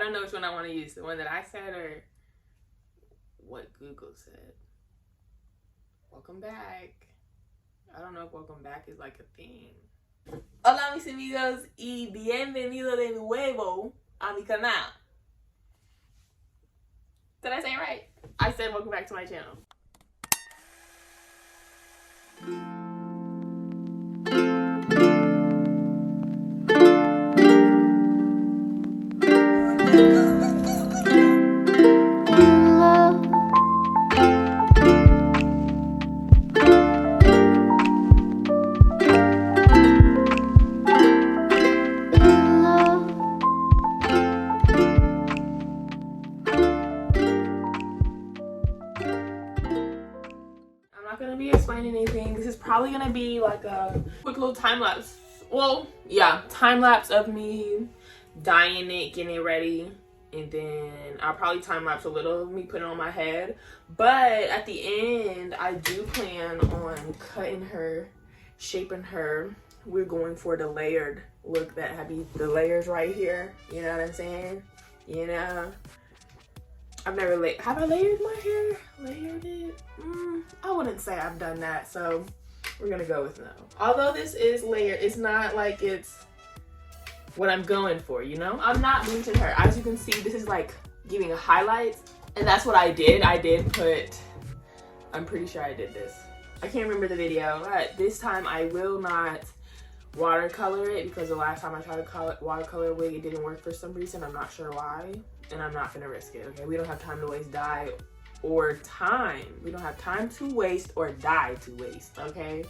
don't know which one I want to use. The one that I said or what Google said. Welcome back. I don't know if welcome back is like a thing. Hola mis amigos y bienvenido de nuevo a mi canal. Did I say it right? I said welcome back to my channel. Gonna be explaining anything. This is probably gonna be like a quick little time lapse. Well, yeah, time lapse of me dyeing it, getting it ready, and then I'll probably time lapse a little of me putting it on my head. But at the end, I do plan on cutting her, shaping her. We're going for the layered look that have the layers right here. You know what I'm saying? You know. I've never have I layered my hair? Layered it? I wouldn't say I've done that, so we're gonna go with no. Although this is layered, it's not like it's what I'm going for, you know? I'm not bleaching her. As you can see, this is like giving a highlight, and that's what I did. I did put, I'm pretty sure I did this. I can't remember the video, but this time I will not watercolor it because the last time I tried to watercolor a wig, it didn't work for some reason. I'm not sure why. And I'm not gonna risk it, okay? We don't have time to waste dye or time. We don't have time to waste or dye to waste, okay?